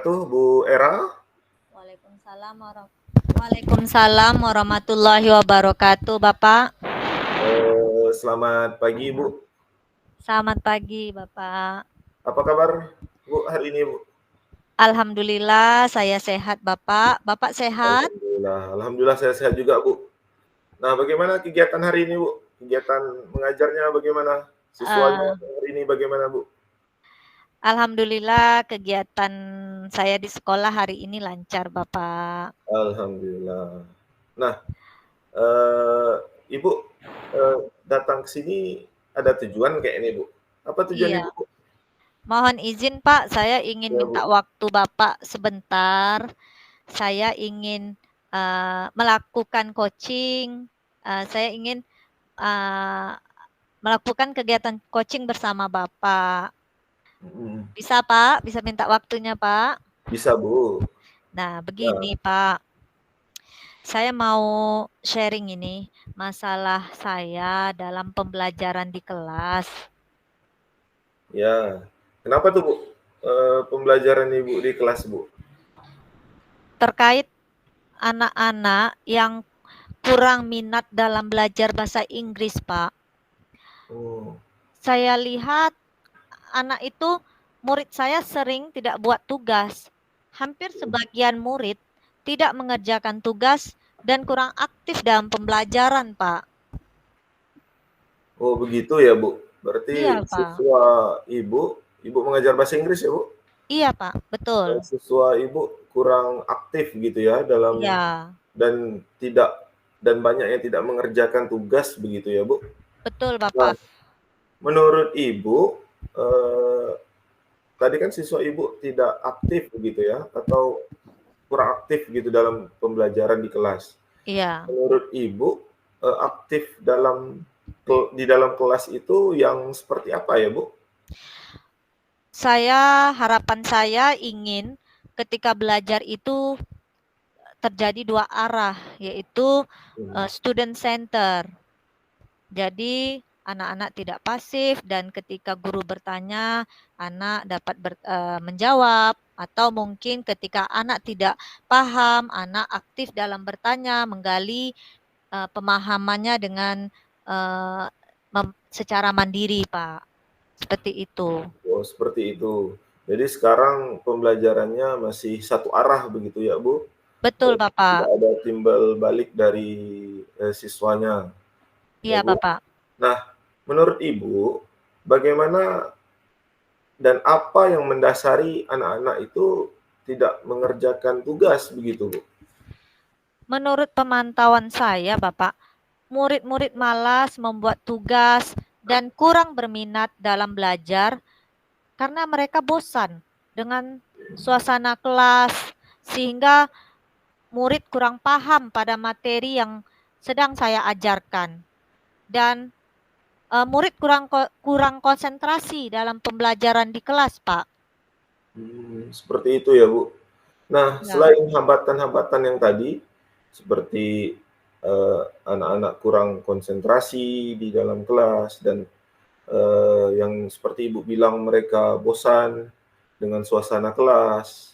wabarakatuh, Bu Era. Waalaikumsalam warahmatullahi wabarakatuh, Bapak. Selamat pagi, Bu. Selamat pagi, Bapak. Apa kabar, Bu, hari ini, Bu? Alhamdulillah saya sehat, Bapak. Bapak sehat? Alhamdulillah saya sehat juga, Bu. Nah, bagaimana kegiatan hari ini, Bu? Kegiatan mengajarnya bagaimana? Siswanya Eh, hari ini bagaimana, Bu? Alhamdulillah kegiatan saya di sekolah hari ini lancar, Bapak. Alhamdulillah. Nah, eh, Ibu datang ke sini ada tujuan kayak ini, Bu. Apa tujuan Iya, Ibu, Bu? mohon izin, Pak, saya ingin Ya, minta Bu. waktu Bapak sebentar. Saya ingin melakukan coaching. Saya ingin eh, melakukan kegiatan coaching bersama Bapak. Hmm, Bisa, Pak? Bisa minta waktunya, Pak? bisa, Bu. Nah, Ya, begini, Pak. Saya mau sharing ini masalah saya dalam pembelajaran di kelas. ya. Kenapa tuh, Bu? Pembelajaran Ibu di kelas, Bu? Terkait anak-anak yang kurang minat dalam belajar bahasa Inggris, Pak. Oh, Saya lihat anak itu, murid saya sering tidak buat tugas. Hampir sebagian murid tidak mengerjakan tugas dan kurang aktif dalam pembelajaran, Pak. oh begitu ya, Bu. Iya, Berarti Pak. siswa Ibu mengajar bahasa Inggris ya, Bu? Iya, Pak, betul. Siswa Ibu kurang aktif gitu ya dalam Iya, dan tidak dan banyak yang tidak mengerjakan tugas begitu ya, Bu? betul, Nah, Bapak. menurut Ibu, eh, tadi kan siswa Ibu tidak aktif begitu ya, atau kurang aktif gitu dalam pembelajaran di kelas. Iya. Menurut Ibu, aktif di dalam kelas itu yang seperti apa ya, Bu? Harapan saya ingin ketika belajar itu terjadi dua arah, yaitu Hmm. student center. Jadi anak-anak tidak pasif dan ketika guru bertanya, anak dapat menjawab, atau mungkin ketika anak tidak paham, anak aktif dalam bertanya, menggali pemahamannya dengan uh, secara mandiri, Pak. Seperti itu. Oh, seperti itu. Jadi sekarang pembelajarannya masih satu arah begitu ya, Bu? Betul, Tidak Bapak. ada timbal balik dari siswanya, ya, Iya, Bu. Bapak. Nah, menurut Ibu, bagaimana dan apa yang mendasari anak-anak itu tidak mengerjakan tugas begitu, Bu? Menurut pemantauan saya, Bapak, murid-murid malas membuat tugas dan kurang berminat dalam belajar karena mereka bosan dengan suasana kelas, sehingga murid kurang paham pada materi yang sedang saya ajarkan. Dan murid kurang konsentrasi dalam pembelajaran di kelas, Pak. Seperti itu ya, Bu. Nah, Ya, selain hambatan-hambatan yang tadi, seperti anak-anak kurang konsentrasi di dalam kelas dan yang seperti Ibu bilang mereka bosan dengan suasana kelas.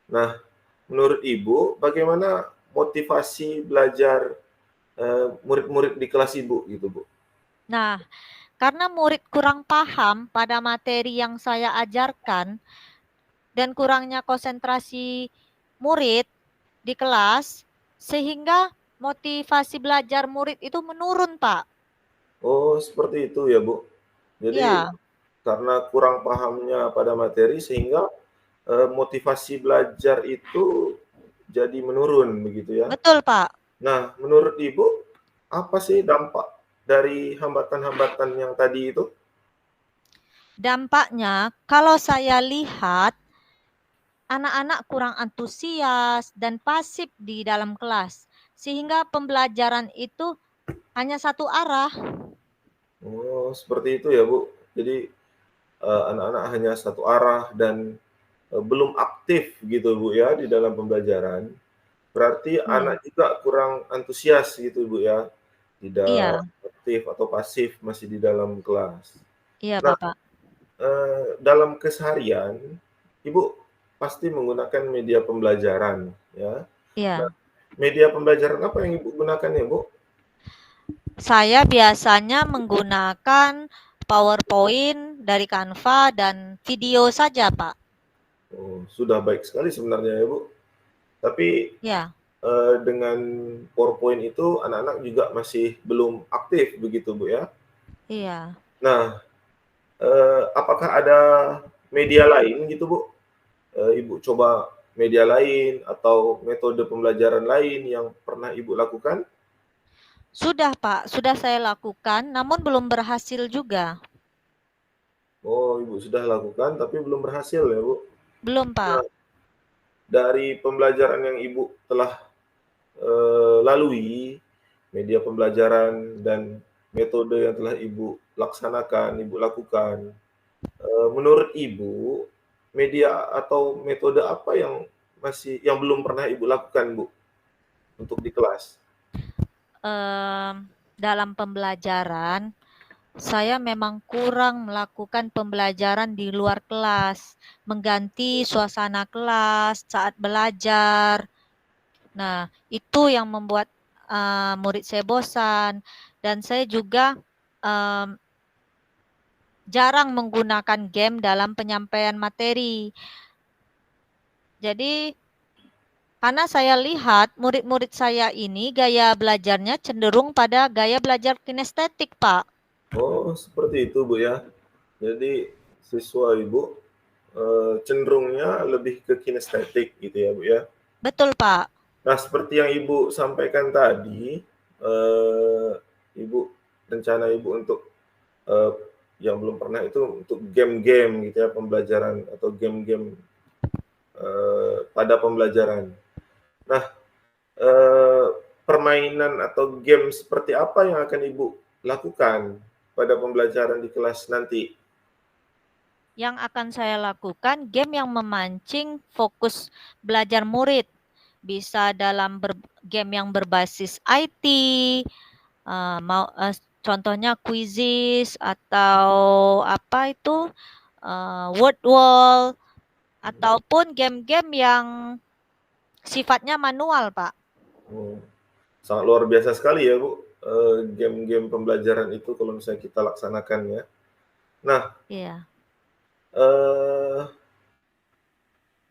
Nah, menurut Ibu, bagaimana motivasi belajar murid-murid di kelas Ibu gitu, Bu? nah, karena murid kurang paham pada materi yang saya ajarkan dan kurangnya konsentrasi murid di kelas, sehingga motivasi belajar murid itu menurun, Pak. Oh, seperti itu ya, Bu. Jadi Ya, karena kurang pahamnya pada materi sehingga motivasi belajar itu jadi menurun begitu ya. betul, Pak. Nah, menurut Ibu, apa sih dampak dari hambatan-hambatan yang tadi itu? Dampaknya, kalau saya lihat, anak-anak kurang antusias dan pasif di dalam kelas, sehingga pembelajaran itu hanya satu arah. Oh, seperti itu ya, Bu. Jadi, anak-anak hanya satu arah dan, belum aktif gitu, Bu, ya, di dalam pembelajaran. Berarti Iya, anak juga kurang antusias gitu, Bu, ya, tidak iya, aktif atau pasif masih di dalam kelas. iya, Nah, Bapak. dalam keseharian, Ibu pasti menggunakan media pembelajaran, ya. Nah, Iya. media pembelajaran apa yang Ibu gunakan ya, Bu? Saya biasanya menggunakan PowerPoint dari Canva dan video saja, Pak. Oh, sudah baik sekali sebenarnya ya, Bu. Tapi Ya, dengan PowerPoint itu anak-anak juga masih belum aktif begitu, Bu, ya. iya. Nah, apakah ada media lain gitu, Bu? Ibu coba media lain atau metode pembelajaran lain yang pernah Ibu lakukan? Sudah, Pak. Sudah saya lakukan, namun belum berhasil juga. Oh, Ibu sudah lakukan tapi belum berhasil ya, Bu? Belum, Nah, Pak. dari pembelajaran yang Ibu telah, lalui, media pembelajaran dan metode yang telah Ibu laksanakan, Ibu lakukan, menurut Ibu, media atau metode apa yang belum pernah Ibu lakukan, Bu, untuk di kelas? Dalam pembelajaran, saya memang kurang melakukan pembelajaran di luar kelas, mengganti suasana kelas saat belajar. Nah, itu yang membuat murid saya bosan, dan saya juga em, jarang menggunakan game dalam penyampaian materi. Jadi, karena saya lihat murid-murid saya ini gaya belajarnya cenderung pada gaya belajar kinestetik, Pak. Oh, seperti itu, Bu, ya. Jadi siswa Ibu, cenderungnya lebih ke kinestetik gitu ya, Bu, ya? Betul, Pak. Nah, seperti yang Ibu sampaikan tadi, eee, Ibu rencana Ibu untuk, eee, yang belum pernah itu untuk game-game gitu ya, pembelajaran atau game-game, pada pembelajaran. Nah, eee, permainan atau game seperti apa yang akan Ibu lakukan pada pembelajaran di kelas nanti? Yang akan saya lakukan game yang memancing fokus belajar murid. Bisa dalam game yang berbasis IT, contohnya quizzes atau apa itu, word wall, ataupun game-game yang sifatnya manual, Pak. Oh, sangat luar biasa sekali ya, Bu, game-game pembelajaran itu kalau misalnya kita laksanakan ya. Nah, Iya, eee,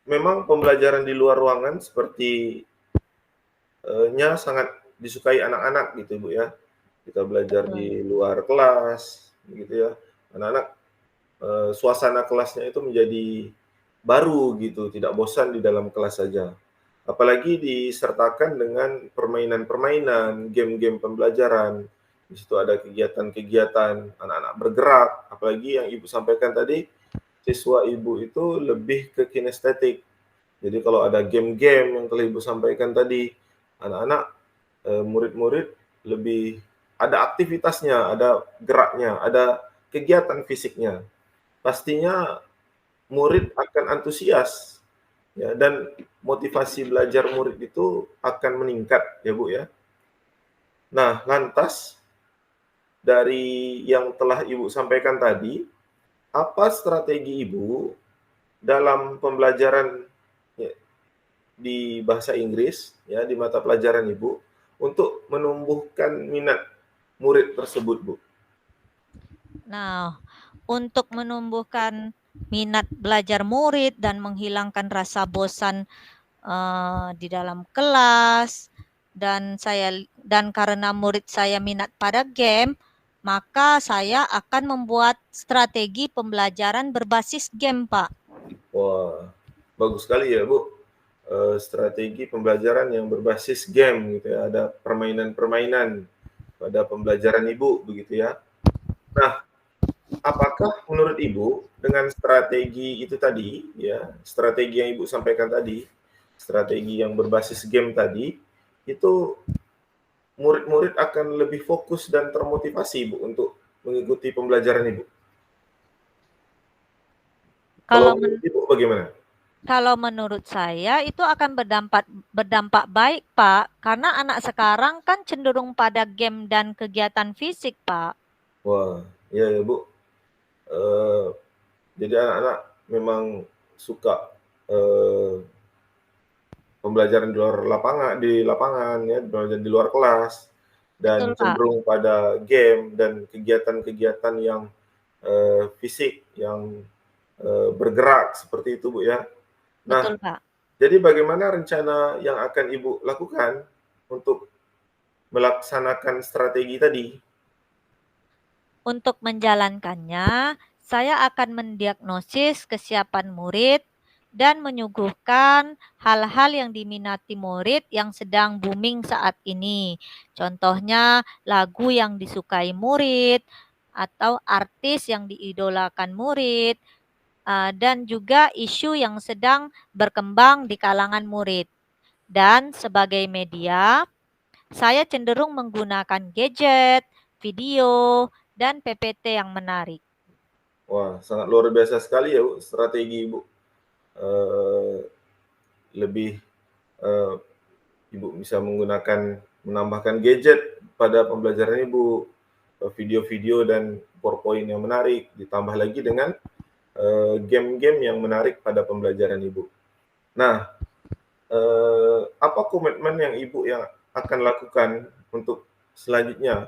memang pembelajaran di luar ruangan seperti nya sangat disukai anak-anak gitu, Bu, ya. Kita belajar betul. di luar kelas, gitu ya. Anak-anak, suasana kelasnya itu menjadi baru gitu, tidak bosan di dalam kelas saja. Apalagi disertakan dengan permainan-permainan, game-game pembelajaran. Di situ ada kegiatan-kegiatan anak-anak bergerak, apalagi yang Ibu sampaikan tadi, siswa Ibu itu lebih ke kinestetik. Jadi kalau ada game-game yang telah Ibu sampaikan tadi, anak-anak, murid-murid lebih ada aktivitasnya, ada geraknya, ada kegiatan fisiknya. Pastinya murid akan antusias ya dan motivasi belajar murid itu akan meningkat ya, Bu, ya. Nah, lantas dari yang telah Ibu sampaikan tadi, apa strategi Ibu dalam pembelajaran ya di bahasa Inggris ya, di mata pelajaran Ibu, untuk menumbuhkan minat murid tersebut, Bu? Nah, untuk menumbuhkan minat belajar murid dan menghilangkan rasa bosan di dalam kelas, dan karena murid saya minat pada game, maka saya akan membuat strategi pembelajaran berbasis game, Pak. Wah, bagus sekali ya, Bu, strategi pembelajaran yang berbasis game gitu ya, ada permainan-permainan pada pembelajaran Ibu begitu ya. Nah, apakah menurut Ibu dengan strategi itu tadi ya, strategi yang Ibu sampaikan tadi, strategi yang berbasis game tadi, itu murid-murid akan lebih fokus dan termotivasi Bu untuk mengikuti pembelajaran Ibu? Kalau Kalau menurut Ibu bagaimana? kalau menurut saya itu akan berdampak berdampak baik, Pak, karena anak sekarang kan cenderung pada game dan kegiatan fisik, Pak. Wah, iya ya Bu, eee, jadi anak-anak memang suka pembelajaran di lapangan ya, belajar di luar kelas, dan Betul, Pak. cenderung pada game dan kegiatan-kegiatan yang fisik, yang bergerak seperti itu, Bu, ya. Nah, Betul, Pak. jadi bagaimana rencana yang akan Ibu lakukan untuk melaksanakan strategi tadi? Untuk menjalankannya, saya akan mendiagnosis kesiapan murid dan menyuguhkan hal-hal yang diminati murid yang sedang booming saat ini. Contohnya lagu yang disukai murid atau artis yang diidolakan murid, dan juga isu yang sedang berkembang di kalangan murid. Dan sebagai media, saya cenderung menggunakan gadget, video, dan PPT yang menarik. Wah, sangat luar biasa sekali ya, Bu, strategi Ibu. Eee, lebih, eee, Ibu bisa menambahkan gadget pada pembelajaran Ibu, video-video dan PowerPoint yang menarik, ditambah lagi dengan, game-game yang menarik pada pembelajaran Ibu. Nah, apa komitmen yang Ibu yang akan lakukan untuk selanjutnya?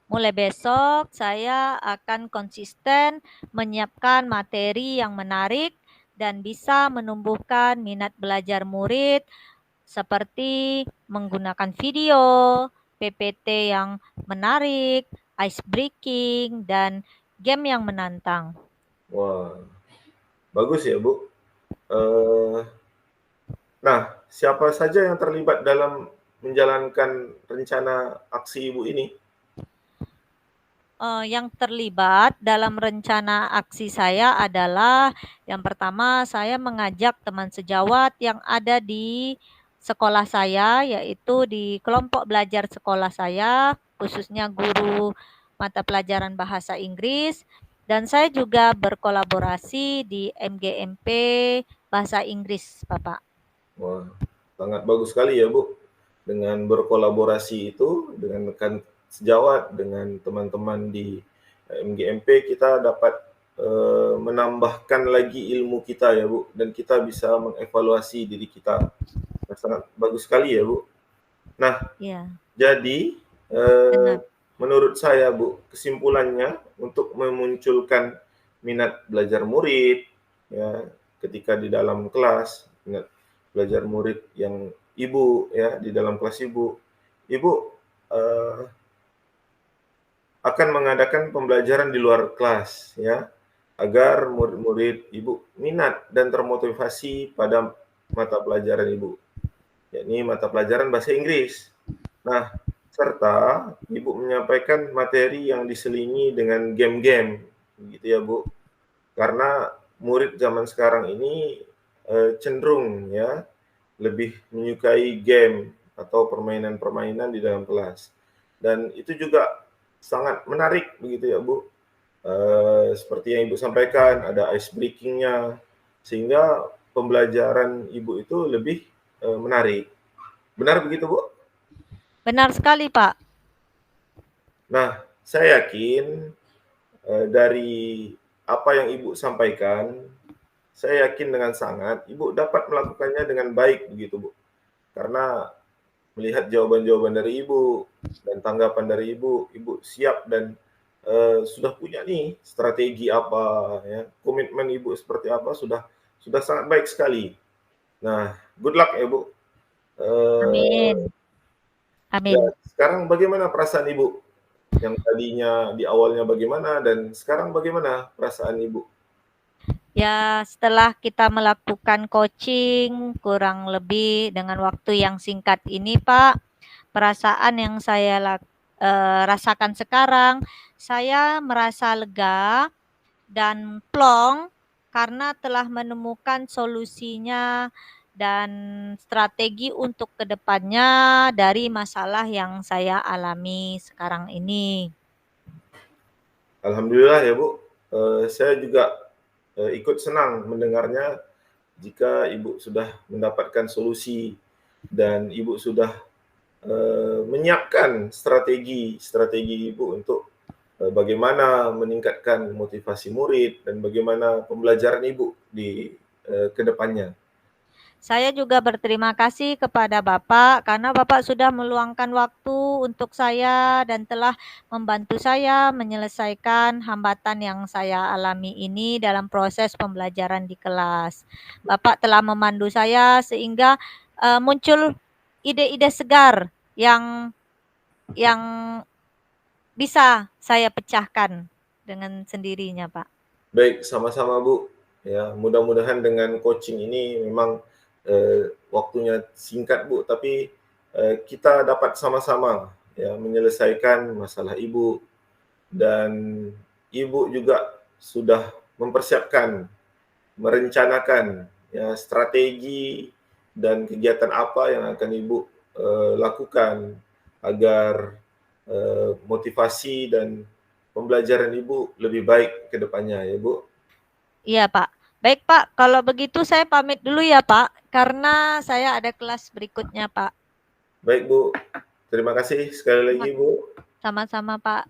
Mulai besok, saya akan konsisten menyiapkan materi yang menarik dan bisa menumbuhkan minat belajar murid seperti menggunakan video, PPT yang menarik, ice breaking, dan game yang menantang. Wah, bagus ya, Bu. Eee, nah, siapa saja yang terlibat dalam menjalankan rencana aksi Ibu ini? Yang terlibat dalam rencana aksi saya adalah yang pertama, saya mengajak teman sejawat yang ada di sekolah saya, yaitu di kelompok belajar sekolah saya, khususnya guru mata pelajaran bahasa Inggris, dan saya juga berkolaborasi di MGMP Bahasa Inggris, Bapak. Wah, sangat bagus sekali ya, Bu. Dengan berkolaborasi itu dengan rekan sejawat, dengan teman-teman di MGMP, kita dapat menambahkan lagi ilmu kita ya, Bu, dan kita bisa mengevaluasi diri kita. Nah, sangat bagus sekali ya, Bu. Nah, Ya, jadi benar. menurut saya, Bu, kesimpulannya untuk memunculkan minat belajar murid ya ketika di dalam kelas, minat belajar murid yang Ibu ya di dalam kelas Ibu eh, akan mengadakan pembelajaran di luar kelas ya agar murid-murid Ibu minat dan termotivasi pada mata pelajaran Ibu, yakni mata pelajaran bahasa Inggris. Nah, serta Ibu menyampaikan materi yang diselingi dengan game-game, gitu ya, Bu. Karena murid zaman sekarang ini cenderung ya lebih menyukai game atau permainan-permainan di dalam kelas. Dan itu juga sangat menarik begitu ya, Bu. Seperti yang Ibu sampaikan, ada ice breaking-nya, sehingga pembelajaran Ibu itu lebih menarik. Benar begitu, Bu? Benar sekali, Pak. Nah, saya yakin dari apa yang Ibu sampaikan, saya yakin dengan sangat Ibu dapat melakukannya dengan baik begitu, Bu. Karena melihat jawaban-jawaban dari Ibu dan tanggapan dari Ibu, Ibu siap dan sudah punya nih strategi apa ya, komitmen Ibu seperti apa sudah sangat baik sekali. Nah, good luck ya, Bu. Eee, Amin. ya Amin. sekarang bagaimana perasaan Ibu? Yang tadinya di awalnya bagaimana dan sekarang bagaimana perasaan Ibu? Ya, setelah kita melakukan coaching kurang lebih dengan waktu yang singkat ini, Pak, perasaan yang saya rasakan sekarang, saya merasa lega dan plong karena telah menemukan solusinya dan strategi untuk kedepannya dari masalah yang saya alami sekarang ini. Alhamdulillah ya, Bu, saya juga, ikut senang mendengarnya jika Ibu sudah mendapatkan solusi dan Ibu sudah, menyiapkan strategi Ibu untuk bagaimana meningkatkan motivasi murid dan bagaimana pembelajaran Ibu di ke depannya. Saya juga berterima kasih kepada Bapak karena Bapak sudah meluangkan waktu untuk saya dan telah membantu saya menyelesaikan hambatan yang saya alami ini dalam proses pembelajaran di kelas. Bapak telah memandu saya sehingga muncul ide-ide segar yang bisa saya pecahkan dengan sendirinya, Pak. Baik, sama-sama Bu. Ya, mudah-mudahan dengan coaching ini memang waktunya singkat Bu, tapi kita dapat sama-sama ya menyelesaikan masalah Ibu dan Ibu juga sudah mempersiapkan, merencanakan ya strategi dan kegiatan apa yang akan Ibu lakukan agar motivasi dan pembelajaran Ibu lebih baik ke depannya ya Bu. Iya, Pak. Baik, Pak. Kalau begitu saya pamit dulu ya, Pak, karena saya ada kelas berikutnya, Pak. Baik Bu, terima kasih sekali lagi Bu. Sama-sama, Pak.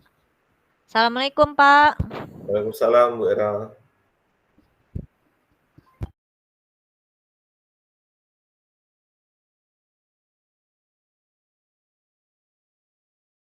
Assalamualaikum, Pak. Waalaikumsalam Bu Era.